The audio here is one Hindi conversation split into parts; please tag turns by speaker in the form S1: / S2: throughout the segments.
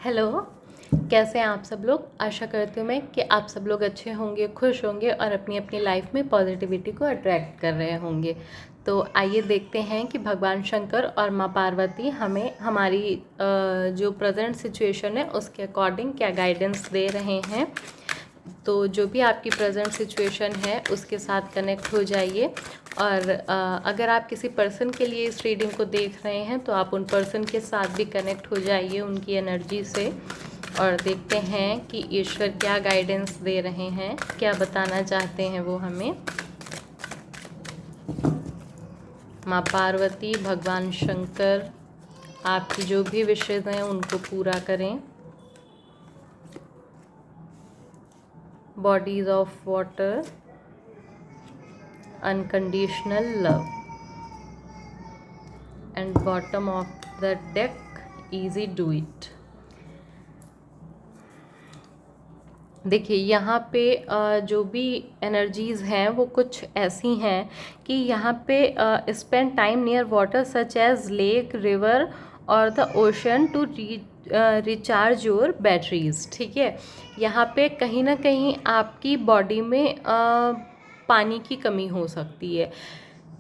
S1: हेलो। कैसे हैं आप सब लोग। आशा करती हूँ मैं कि आप सब लोग अच्छे होंगे, खुश होंगे और अपनी अपनी लाइफ में पॉजिटिविटी को अट्रैक्ट कर रहे होंगे। तो आइए देखते हैं कि भगवान शंकर और माँ पार्वती हमें हमारी जो प्रेजेंट सिचुएशन है उसके अकॉर्डिंग क्या गाइडेंस दे रहे हैं। तो जो भी आपकी प्रेजेंट सिचुएशन है उसके साथ कनेक्ट हो जाइए। और अगर आप किसी पर्सन के लिए इस रीडिंग को देख रहे हैं तो आप उन पर्सन के साथ भी कनेक्ट हो जाइए उनकी एनर्जी से, और देखते हैं कि ईश्वर क्या गाइडेंस दे रहे हैं, क्या बताना चाहते हैं वो हमें। माँ पार्वती, भगवान शंकर, आपकी जो भी विशेष हैं उनको पूरा करें। Bodies of water, unconditional love, and bottom of the deck, easy do it। देखिए यहाँ पे जो भी एनर्जीज़ हैं वो कुछ ऐसी हैं कि यहाँ पे spend time near water such as lake, river और the ocean to recharge your batteries. ठीक है, यहाँ पे कहीं ना कहीं आपकी बॉडी में पानी की कमी हो सकती है,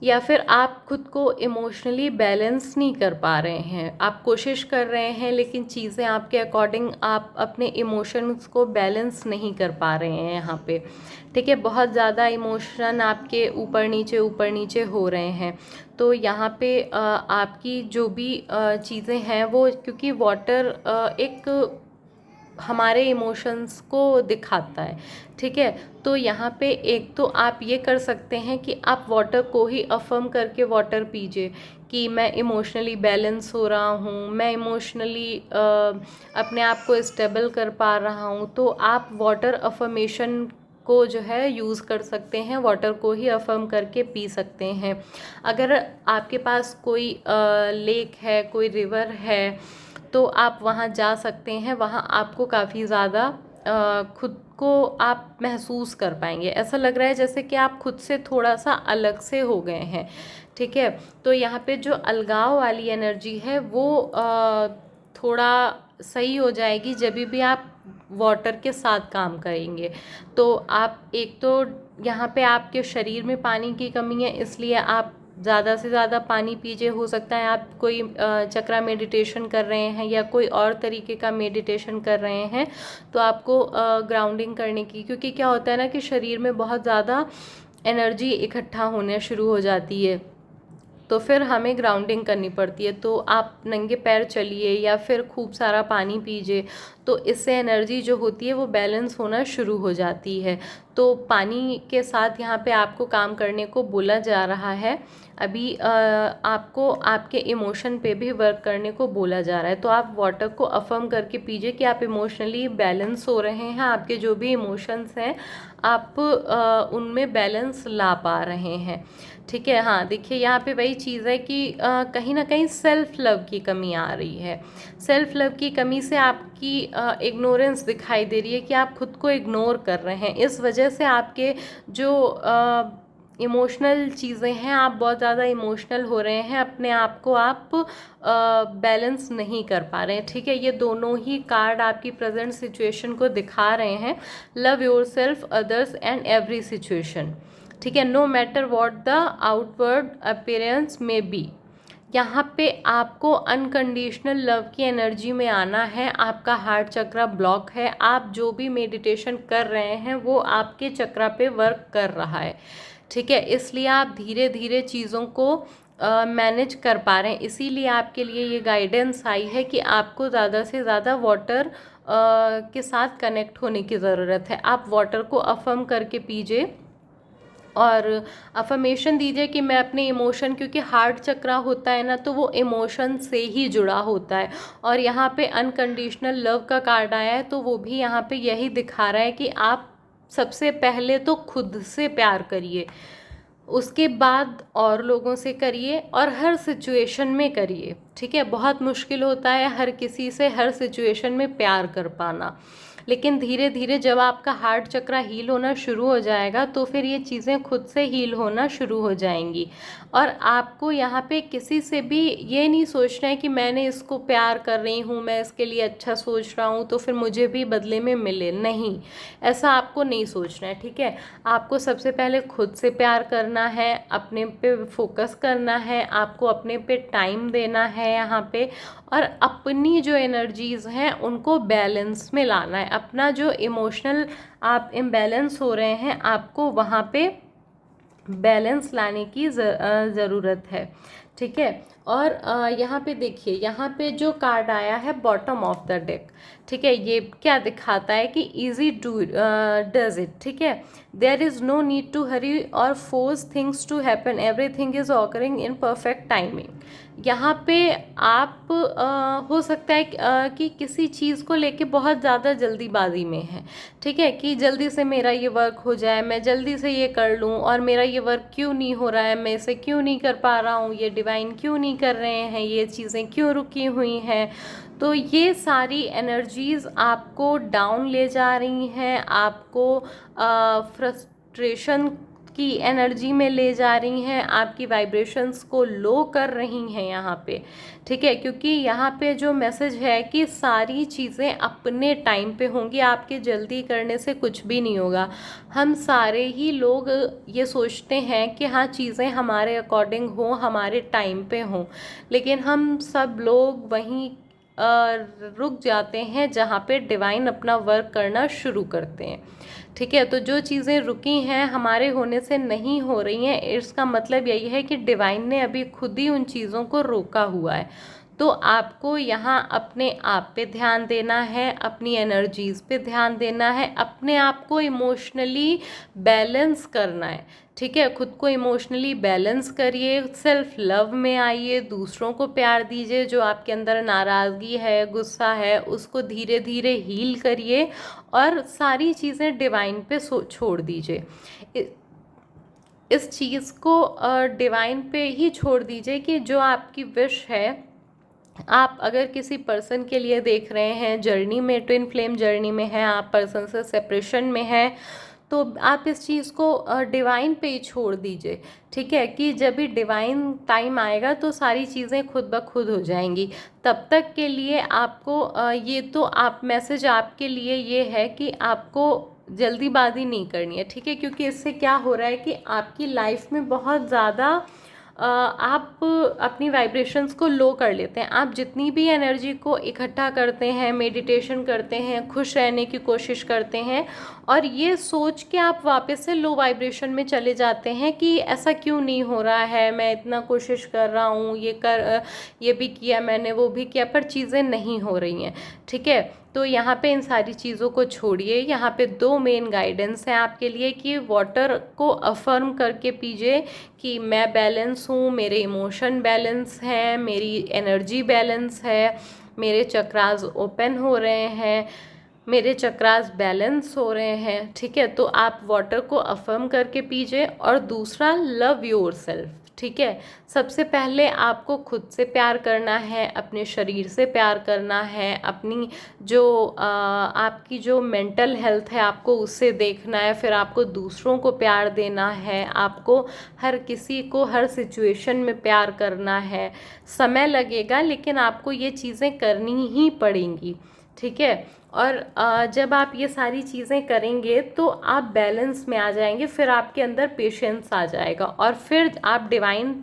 S1: या फिर आप खुद को इमोशनली बैलेंस नहीं कर पा रहे हैं। आप कोशिश कर रहे हैं लेकिन चीज़ें आपके अकॉर्डिंग आप अपने इमोशंस को बैलेंस नहीं कर पा रहे हैं यहाँ पे। ठीक है, बहुत ज़्यादा इमोशन आपके ऊपर नीचे हो रहे हैं। तो यहाँ पे आपकी जो भी चीज़ें हैं वो, क्योंकि वाटर एक हमारे इमोशंस को दिखाता है। ठीक है, तो यहाँ पे एक तो आप ये कर सकते हैं कि आप वाटर को ही अफर्म करके वाटर पीजिए कि मैं इमोशनली बैलेंस हो रहा हूँ, मैं इमोशनली अपने आप को स्टेबल कर पा रहा हूँ। तो आप वाटर अफर्मेशन को जो है यूज़ कर सकते हैं, वाटर को ही अफर्म करके पी सकते हैं। अगर आपके पास कोई लेक है, कोई रिवर है, तो आप वहाँ जा सकते हैं। वहाँ आपको काफ़ी ज़्यादा खुद को आप महसूस कर पाएंगे। ऐसा लग रहा है जैसे कि आप खुद से थोड़ा सा अलग से हो गए हैं। ठीक है, तो यहाँ पे जो अलगाव वाली एनर्जी है वो थोड़ा सही हो जाएगी जब भी आप वाटर के साथ काम करेंगे। तो आप एक तो यहाँ पे आपके शरीर में पानी की कमी है, इसलिए आप ज़्यादा से ज़्यादा पानी पीजिए। हो सकता है आप कोई चक्रा मेडिटेशन कर रहे हैं या कोई और तरीके का मेडिटेशन कर रहे हैं, तो आपको ग्राउंडिंग करने की, क्योंकि क्या होता है ना कि शरीर में बहुत ज़्यादा एनर्जी इकट्ठा होने शुरू हो जाती है, तो फिर हमें ग्राउंडिंग करनी पड़ती है। तो आप नंगे पैर चलिए या फिर खूब सारा पानी पीजिए, तो इससे एनर्जी जो होती है वो बैलेंस होना शुरू हो जाती है। तो पानी के साथ यहाँ पे आपको काम करने को बोला जा रहा है। अभी आपको आपके इमोशन पे भी वर्क करने को बोला जा रहा है। तो आप वाटर को अफर्म करके पीजिए कि आप इमोशनली बैलेंस हो रहे हैं, आपके जो भी इमोशंस हैं आप उनमें बैलेंस ला पा रहे हैं। ठीक है, हाँ देखिए यहाँ पे वही चीज़ है कि कहीं ना कहीं सेल्फ लव की कमी आ रही है। सेल्फ लव की कमी से आपकी इग्नोरेंस दिखाई दे रही है कि आप खुद को इग्नोर कर रहे हैं। इस वजह से आपके जो इमोशनल चीज़ें हैं, आप बहुत ज़्यादा इमोशनल हो रहे हैं, अपने आप को आप बैलेंस नहीं कर पा रहे हैं। ठीक है, ये दोनों ही कार्ड आपकी प्रेजेंट सिचुएशन को दिखा रहे हैं। Love yourself, others and every situation. ठीक है, no matter what the outward appearance may be. यहाँ पे आपको अनकंडीशनल लव की एनर्जी में आना है। आपका हार्ट चक्रा ब्लॉक है। आप जो भी मेडिटेशन कर रहे हैं वो आपके चक्रा पे वर्क कर रहा है। ठीक है, इसलिए आप धीरे धीरे चीज़ों को मैनेज कर पा रहे हैं। इसीलिए आपके लिए ये गाइडेंस आई है कि आपको ज़्यादा से ज़्यादा वाटर के साथ कनेक्ट होने की ज़रूरत है। आप वाटर को अफर्म करके पीजिए और अफर्मेशन दीजिए कि मैं अपने इमोशन, क्योंकि हार्ट चक्रा होता है ना, तो वो इमोशन से ही जुड़ा होता है। और यहाँ पे अनकंडीशनल लव का कार्ड आया है, तो वो भी यहाँ पे यही दिखा रहा है कि आप सबसे पहले तो खुद से प्यार करिए, उसके बाद और लोगों से करिए और हर सिचुएशन में करिए। ठीक है, बहुत मुश्किल होता है हर किसी से हर सिचुएशन में प्यार कर पाना। लेकिन धीरे धीरे जब आपका हार्ट चक्र हील होना शुरू हो जाएगा तो फिर ये चीज़ें खुद से हील होना शुरू हो जाएंगी। और आपको यहाँ पे किसी से भी ये नहीं सोचना है कि मैंने इसको प्यार कर रही हूँ, मैं इसके लिए अच्छा सोच रहा हूँ तो फिर मुझे भी बदले में मिले, नहीं, ऐसा आपको नहीं सोचना है। ठीक है, आपको सबसे पहले खुद से प्यार करना है, अपने पे फोकस करना है, आपको अपने पे टाइम देना है यहाँ पे, और अपनी जो एनर्जीज़ हैं उनको बैलेंस में लाना है। अपना जो इमोशनल आप इम्बैलेंस हो रहे हैं, आपको वहाँ पे बैलेंस लाने की ज़रूरत है। ठीक है, और यहाँ पे देखिए, यहाँ पे जो कार्ड आया है बॉटम ऑफ द डेक, ठीक है, ये क्या दिखाता है कि इजी डू डज इट। ठीक है, there is no need to hurry और force things to happen, everything is occurring in perfect timing. यहाँ पे आप हो सकता है कि किसी चीज़ को लेके बहुत ज़्यादा जल्दीबाजी में है। ठीक है, कि जल्दी से मेरा ये वर्क हो जाए, मैं जल्दी से ये कर लूँ, और मेरा ये वर्क क्यों नहीं हो रहा है, मैं इसे क्यों नहीं कर पा रहा हूँ, ये डिवाइन क्यों नहीं कर रहे हैं, ये चीज़ें क्यों रुकी हुई हैं। तो ये सारी एनर्जीज़ आपको डाउन ले जा रही हैं, आपको फ्रस्ट्रेशन की एनर्जी में ले जा रही हैं, आपकी वाइब्रेशंस को लो कर रही हैं यहाँ पे। ठीक है, क्योंकि यहाँ पे जो मैसेज है कि सारी चीज़ें अपने टाइम पे होंगी, आपके जल्दी करने से कुछ भी नहीं होगा। हम सारे ही लोग ये सोचते हैं कि हाँ, चीज़ें हमारे अकॉर्डिंग हो, हमारे टाइम पे हों, लेकिन हम सब लोग वहीं रुक जाते हैं जहाँ पे डिवाइन अपना वर्क करना शुरू करते हैं। ठीक है, तो जो चीज़ें रुकी हैं, हमारे होने से नहीं हो रही हैं, इसका मतलब यही है कि डिवाइन ने अभी खुद ही उन चीज़ों को रोका हुआ है। तो आपको यहाँ अपने आप पे ध्यान देना है, अपनी एनर्जीज़ पे ध्यान देना है, अपने आप को इमोशनली बैलेंस करना है। ठीक है, खुद को इमोशनली बैलेंस करिए, सेल्फ लव में आइए, दूसरों को प्यार दीजिए, जो आपके अंदर नाराज़गी है, गुस्सा है, उसको धीरे धीरे हील करिए, और सारी चीज़ें डिवाइन पे छोड़ दीजिए। इस चीज़ को डिवाइन पे ही छोड़ दीजिए कि जो आपकी विश है, आप अगर किसी पर्सन के लिए देख रहे हैं, जर्नी में, ट्विन फ्लेम जर्नी में है, आप पर्सन से सेपरेशन में है, तो आप इस चीज़ को डिवाइन पे ही छोड़ दीजिए। ठीक है, कि जब भी डिवाइन टाइम आएगा तो सारी चीज़ें खुद ब खुद हो जाएंगी। तब तक के लिए आपको ये तो आप मैसेज आपके लिए ये है कि आपको जल्दीबाजी नहीं करनी है। ठीक है, क्योंकि इससे क्या हो रहा है कि आपकी लाइफ में बहुत ज़्यादा आप अपनी वाइब्रेशंस को लो कर लेते हैं। आप जितनी भी एनर्जी को इकट्ठा करते हैं, मेडिटेशन करते हैं, खुश रहने की कोशिश करते हैं, और ये सोच के आप वापस से लो वाइब्रेशन में चले जाते हैं कि ऐसा क्यों नहीं हो रहा है, मैं इतना कोशिश कर रहा हूँ, ये भी किया मैंने, वो भी किया, पर चीज़ें नहीं हो रही हैं। ठीक है, तो यहाँ पे इन सारी चीज़ों को छोड़िए। यहाँ पे दो मेन गाइडेंस हैं आपके लिए कि वाटर को अफर्म करके पीजिए कि मैं बैलेंस हूँ, मेरे इमोशन बैलेंस हैं, मेरी एनर्जी बैलेंस है, मेरे चक्रास ओपन हो रहे हैं, मेरे चक्रास बैलेंस हो रहे हैं। ठीक है, तो आप वाटर को अफर्म करके पीजिए। और दूसरा, लव योर सेल्फ। ठीक है, सबसे पहले आपको खुद से प्यार करना है, अपने शरीर से प्यार करना है, अपनी जो आपकी जो मेंटल हेल्थ है आपको उससे देखना है, फिर आपको दूसरों को प्यार देना है, आपको हर किसी को हर सिचुएशन में प्यार करना है। समय लगेगा, लेकिन आपको ये चीज़ें करनी ही पड़ेंगी। ठीक है, और जब आप ये सारी चीज़ें करेंगे तो आप बैलेंस में आ जाएंगे, फिर आपके अंदर पेशेंस आ जाएगा, और फिर आप डिवाइन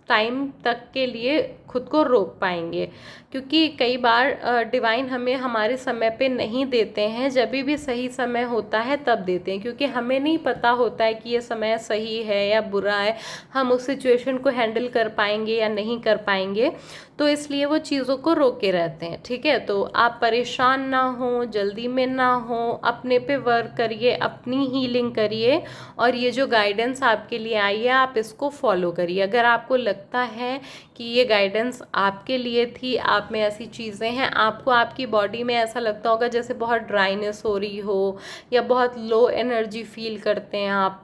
S1: टाइम तक के लिए खुद को रोक पाएंगे। क्योंकि कई बार डिवाइन हमें हमारे समय पे नहीं देते हैं, जब भी सही समय होता है तब देते हैं, क्योंकि हमें नहीं पता होता है कि ये समय सही है या बुरा है, हम उस सिचुएशन को हैंडल कर पाएंगे या नहीं कर पाएंगे, तो इसलिए वो चीज़ों को रोके रहते हैं। ठीक है, तो आप परेशान ना हो, जल्दी में ना हो, अपने पे वर्क करिए, अपनी हीलिंग करिए, और ये जो गाइडेंस आपके लिए आई है आप इसको फॉलो करिए। अगर आपको लगता है कि ये गाइडेंस आपके लिए थी, आप में ऐसी चीज़ें हैं, आपको आपकी बॉडी में ऐसा लगता होगा जैसे बहुत ड्राइनेस हो रही हो, या बहुत लो एनर्जी फील करते हैं आप,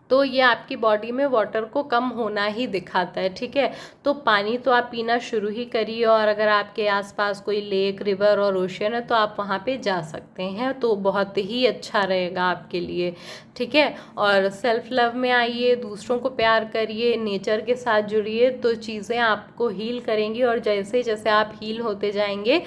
S1: तो ये आपकी बॉडी में वाटर को कम होना ही दिखाता है, ठीक है। तो पानी तो आप पीना शुरू ही करिए, और अगर आपके आसपास कोई लेक, रिवर और ओशन है तो आप वहाँ पे जा सकते हैं, तो बहुत ही अच्छा रहेगा आपके लिए, ठीक है। और सेल्फ लव में आइए, दूसरों को प्यार करिए, नेचर के साथ जुड़िए, तो चीज़ें आपको हील करेंगी, और जैसे जैसे आप हील होते जाएंगे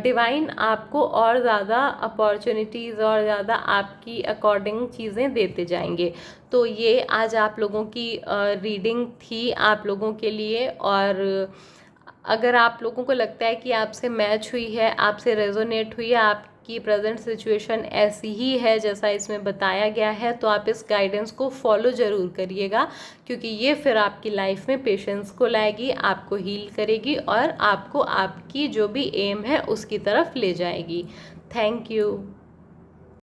S1: डिवाइन आपको और ज़्यादा अपॉर्चुनिटीज़ और ज़्यादा आपकी अकॉर्डिंग चीज़ें देते जाएंगे। तो ये आज आप लोगों की रीडिंग थी आप लोगों के लिए। और अगर आप लोगों को लगता है कि आपसे मैच हुई है, आपसे रेजोनेट हुई है, आपकी प्रेजेंट सिचुएशन ऐसी ही है जैसा इसमें बताया गया है, तो आप इस गाइडेंस को फॉलो ज़रूर करिएगा, क्योंकि ये फिर आपकी लाइफ में पेशेंस को लाएगी, आपको हील करेगी, और आपको आपकी जो भी एम है उसकी तरफ ले जाएगी। Thank you.